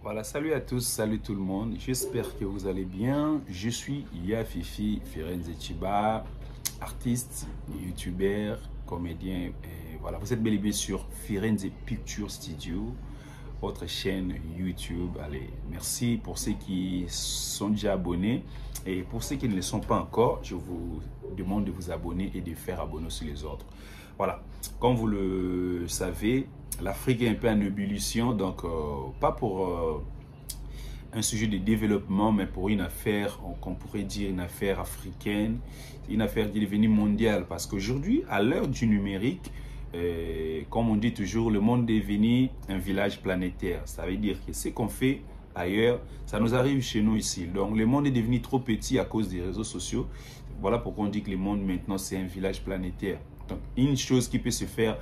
Voilà, salut à tous, salut tout le monde. J'espère que vous allez bien. Je suis Yafifi Firenze Chiba, artiste, youtubeur, comédien. Et voilà, vous êtes bel et bien sur Firenze Picture Studio, votre chaîne YouTube. Allez, merci pour ceux qui sont déjà abonnés. Et pour ceux qui ne le sont pas encore, je vous demande de vous abonner et de faire abonner sur les autres. Voilà, comme vous le savez, l'Afrique est un peu en ébullition, donc pas pour un sujet de développement, mais pour une affaire, qu'on pourrait dire une affaire africaine, une affaire qui est devenue mondiale. Parce qu'aujourd'hui, à l'heure du numérique, comme on dit toujours, le monde est devenu un village planétaire. Ça veut dire que ce qu'on fait ailleurs, ça nous arrive chez nous ici. Donc le monde est devenu trop petit à cause des réseaux sociaux. Voilà pourquoi on dit que le monde maintenant c'est un village planétaire. Donc une chose qui peut se faire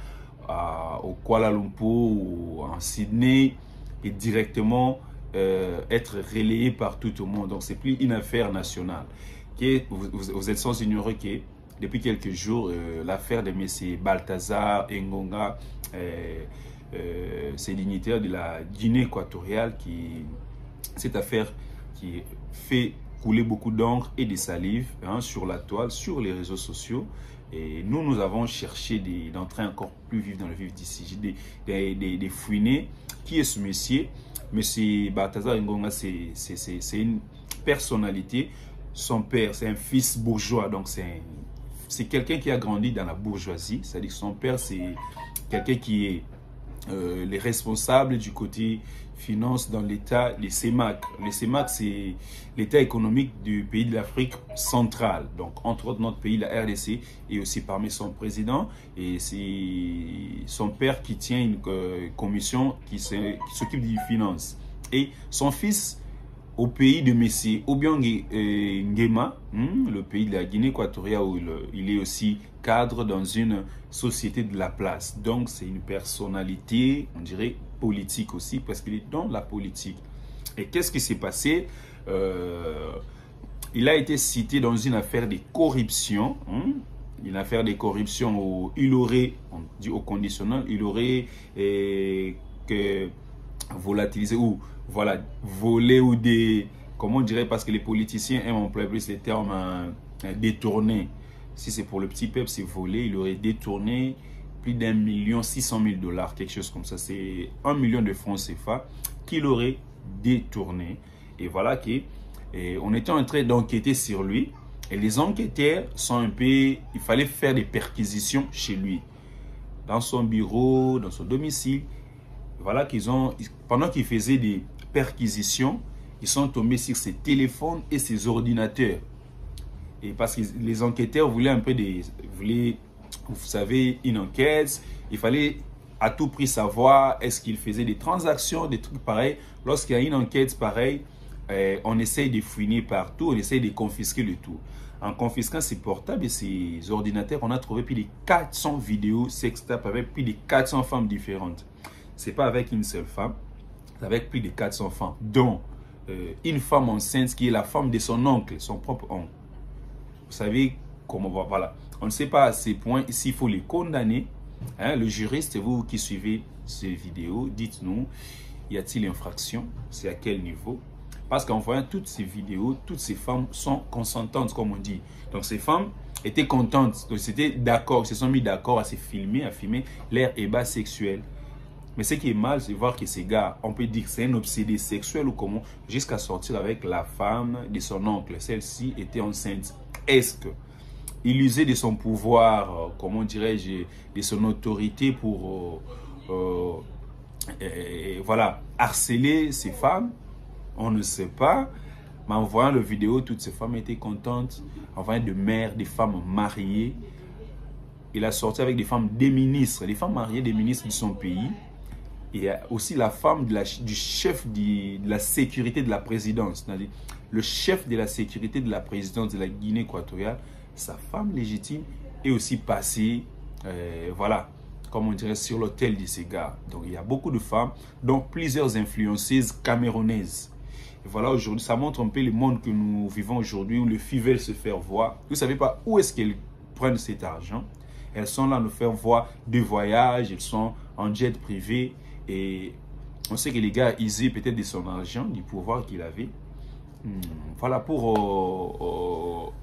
au Kuala Lumpur ou en Sydney et directement être relayé par tout le monde. Donc c'est plus une affaire nationale. Vous êtes sans ignorer que depuis quelques jours, l'affaire de M. Balthazar Engonga, ces dignitaires de la Guinée équatoriale, cette affaire qui fait couler beaucoup d'encre et de salive sur la toile, sur les réseaux sociaux. Et nous avons cherché d'entrer encore plus vif dans le vif d'ici, des fouiner. Qui est ce monsieur? Monsieur Balthazar Ngonga, c'est une personnalité. Son père, c'est un fils bourgeois, donc c'est quelqu'un qui a grandi dans la bourgeoisie. C'est-à-dire que son père, c'est quelqu'un qui est les responsables du côté finance dans l'État, les CEMAC. Les CEMAC, c'est l'État économique du pays de l'Afrique centrale. Donc, entre autres, notre pays, la RDC, est aussi parmi son président. Et c'est son père qui tient une commission qui s'occupe des finances. Et son fils, au pays de Messi Obiang Nguema, le pays de la Guinée équatoriale, où il est aussi cadre dans une société de la place. Donc, c'est une personnalité, on dirait, politique aussi, parce qu'il est dans la politique. Et qu'est-ce qui s'est passé? Il a été cité dans une affaire de corruption. Une affaire de corruption où il aurait, on dit au conditionnel, il aurait volatilisé ou voilà, volé ou des, comment on dirait, parce que les politiciens aiment employer plus les termes détournés. Si c'est pour le petit peuple, c'est volé. Il aurait détourné plus d'1,6 million, quelque chose comme ça. C'est 1 million de francs CFA qu'il aurait détourné. Et voilà on était en train d'enquêter sur lui. Et les enquêteurs sont un peu... Il fallait faire des perquisitions chez lui. Dans son bureau, dans son domicile. Voilà pendant qu'ils faisaient des perquisitions, ils sont tombés sur ses téléphones et ses ordinateurs. Et parce que les enquêteurs voulaient un peu vous savez, une enquête. Il fallait à tout prix savoir est-ce qu'il faisait des transactions, des trucs pareils. Lorsqu'il y a une enquête pareille, on essaye de fouiner partout, on essaye de confisquer le tout. En confisquant ses portables et ses ordinateurs, on a trouvé plus de 400 vidéos sextapes avec plus de 400 femmes différentes. C'est pas avec une seule femme, c'est avec plus de 400 femmes, dont une femme enceinte qui est la femme de son oncle, son propre oncle. Vous savez comment, voilà. On ne sait pas à ces points, ici il faut les condamner. Le juriste, vous qui suivez ces vidéos, dites-nous, y a-t-il infraction? C'est à quel niveau? Parce qu'en voyant toutes ces vidéos, toutes ces femmes sont consentantes, comme on dit. Donc ces femmes étaient contentes, donc c'était d'accord, se sont mis d'accord à se filmer, à filmer leur ébat sexuel. Mais ce qui est mal, c'est voir que ces gars, on peut dire que c'est un obsédé sexuel ou comment, jusqu'à sortir avec la femme de son oncle. Celle-ci était enceinte. Est-ce qu'il usait de son pouvoir, comment dirais-je, de son autorité pour voilà, harceler ces femmes? On ne sait pas. Mais en voyant la vidéo, toutes ces femmes étaient contentes. En voyant des mères, des femmes mariées. Il a sorti avec des femmes, des ministres, des femmes mariées, des ministres de son pays. Et aussi la femme du chef de la sécurité de la présidence. C'est-à-dire le chef de la sécurité de la présidence de la Guinée équatoriale, sa femme légitime, est aussi passée, voilà, comme on dirait, sur l'autel de ces gars. Donc il y a beaucoup de femmes, dont plusieurs influenceuses camerounaises. Et voilà, aujourd'hui, ça montre un peu le monde que nous vivons aujourd'hui, où les filles veulent se faire voir. Vous ne savez pas où est-ce qu'elles prennent cet argent. Elles sont là à nous faire voir des voyages, elles sont en jet privé. Et On sait que les gars usaient peut-être de son argent, du pouvoir qu'il avait. Voilà, pour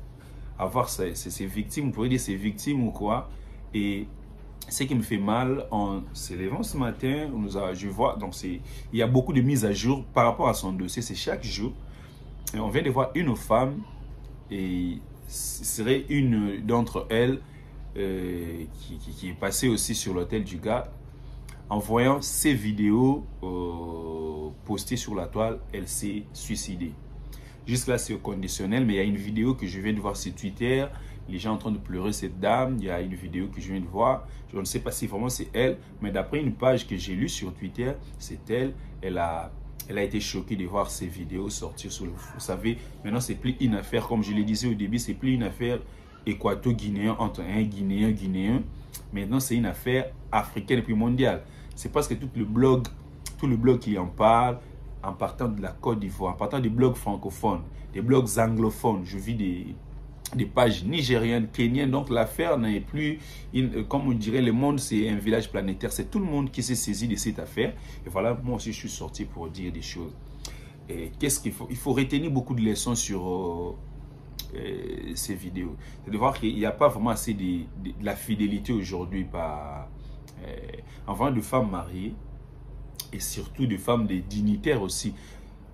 avoir ces victimes, on pourrait dire ces victimes ou quoi. Et ce qui me fait mal, en se levant ce matin, je vois, donc il y a beaucoup de mises à jour par rapport à son dossier, c'est chaque jour. Et on vient de voir une femme, et ce serait une d'entre elles qui est passée aussi sur l'hôtel du gars. En voyant ces vidéos postées sur la toile, elle s'est suicidée. Jusque-là, c'est au conditionnel, mais il y a une vidéo que je viens de voir sur Twitter. Les gens en train de pleurer cette dame. Il y a une vidéo que je viens de voir. Je ne sais pas si vraiment c'est elle, mais d'après une page que j'ai lue sur Twitter, c'est elle. Elle a été choquée de voir ces vidéos sortir sur le... Vous savez, maintenant, c'est plus une affaire, comme je le disais au début, c'est plus une affaire équato-guinéen entre un Guinéen. Maintenant, c'est une affaire africaine et puis mondiale. C'est parce que tout le blog qui en parle, en partant de la Côte d'Ivoire, en partant des blogs francophones, des blogs anglophones, je vis des pages nigériennes, kenyennes, donc l'affaire n'est plus, comme on dirait, le monde c'est un village planétaire, c'est tout le monde qui s'est saisi de cette affaire. Et voilà, moi aussi je suis sorti pour dire des choses. Et qu'est-ce qu'il faut? Il faut retenir beaucoup de leçons sur ces vidéos. C'est de voir qu'il n'y a pas vraiment assez de la fidélité aujourd'hui en voyant de femmes mariées, et surtout des femmes des dignitaires aussi.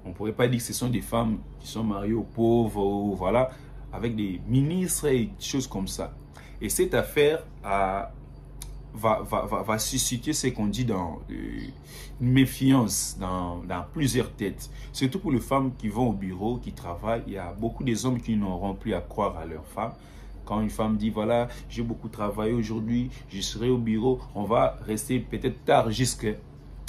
On ne pourrait pas dire que ce sont des femmes qui sont mariées aux pauvres, ou voilà, avec des ministres et des choses comme ça. Et cette affaire va susciter ce qu'on dit dans une méfiance dans plusieurs têtes. Surtout pour les femmes qui vont au bureau, qui travaillent. Il y a beaucoup des hommes qui n'auront plus à croire à leurs femmes. Quand une femme dit, voilà, j'ai beaucoup travaillé aujourd'hui, je serai au bureau, on va rester peut-être tard jusqu'à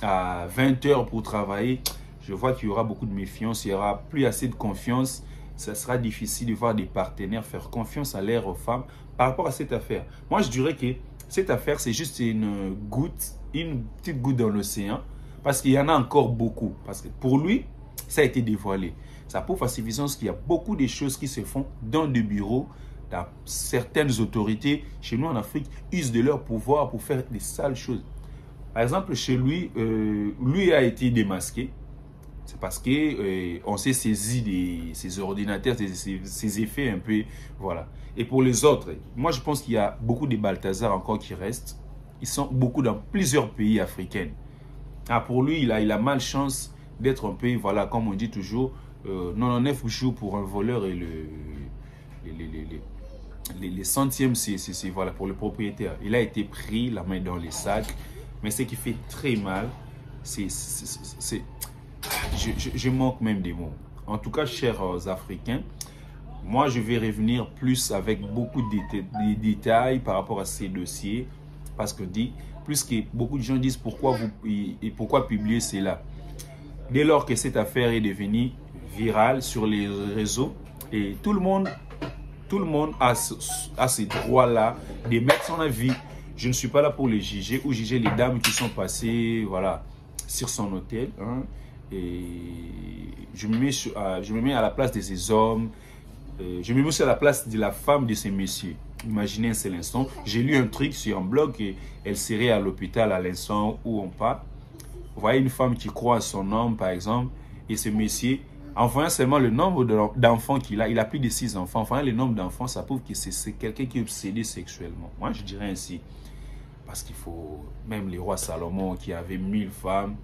20 h pour travailler. Je vois qu'il y aura beaucoup de méfiance, il n'y aura plus assez de confiance. Ça sera difficile de voir des partenaires faire confiance à leurs femmes par rapport à cette affaire. Moi, je dirais que cette affaire, c'est juste une petite goutte dans l'océan, parce qu'il y en a encore beaucoup. Parce que pour lui, ça a été dévoilé. Ça prouve à suffisance qu'il y a beaucoup de choses qui se font dans des bureaux, dans certaines autorités, chez nous en Afrique, usent de leur pouvoir pour faire des sales choses. Par exemple, chez lui, lui a été démasqué. C'est parce qu'on s'est saisi de ces ordinateurs, ces effets un peu, voilà. Et pour les autres, moi je pense qu'il y a beaucoup de Balthazar encore qui restent. Ils sont beaucoup dans plusieurs pays africains. Ah, pour lui, il a malchance d'être un peu, voilà, comme on dit toujours, 99 jours pour un voleur et les centièmes, c'est voilà, pour le propriétaire. Il a été pris, la main dans les sacs. Mais ce qui fait très mal, je manque même des mots. En tout cas, chers Africains, moi je vais revenir plus avec beaucoup de détails par rapport à ces dossiers. Parce que plus que beaucoup de gens disent pourquoi publier cela. Dès lors que cette affaire est devenue virale sur les réseaux, et tout le monde a ce droit-là de mettre son avis. Je ne suis pas là pour les juger ou juger les dames qui sont passées, voilà, sur son hôtel. Hein, et je me mets à la place de ces hommes. Je me mets aussi à la place de la femme de ces messieurs. Imaginez un seul instant. J'ai lu un truc sur un blog qu'elle serait à l'hôpital à l'instant où on part. Vous voyez une femme qui croit à son homme, par exemple, et ce monsieur, en voyant seulement le nombre d'enfants qu'il a, il a plus de 6 enfants. En voyant le nombre d'enfants, ça prouve que c'est quelqu'un qui est obsédé sexuellement. Moi, je dirais ainsi. Parce qu'il faut, même les rois Salomon qui avait 1000 femmes,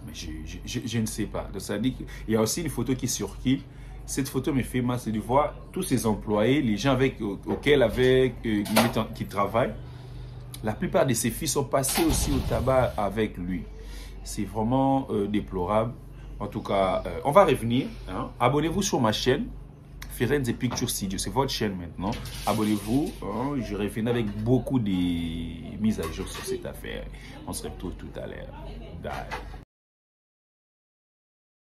mais je ne sais pas. Donc ça dit qu'il y a aussi une photo qui circule. Cette photo me fait mal, c'est de voir tous ces employés, les gens qui travaillent. La plupart de ces filles sont passées aussi au tabac avec lui. C'est vraiment déplorable. En tout cas, on va revenir. Hein. Abonnez-vous sur ma chaîne. Firenze Picture Studio, c'est votre chaîne maintenant. Abonnez-vous. Hein. Je reviens avec beaucoup de mises à jour sur cette affaire. On se retrouve tout à l'heure. Bye.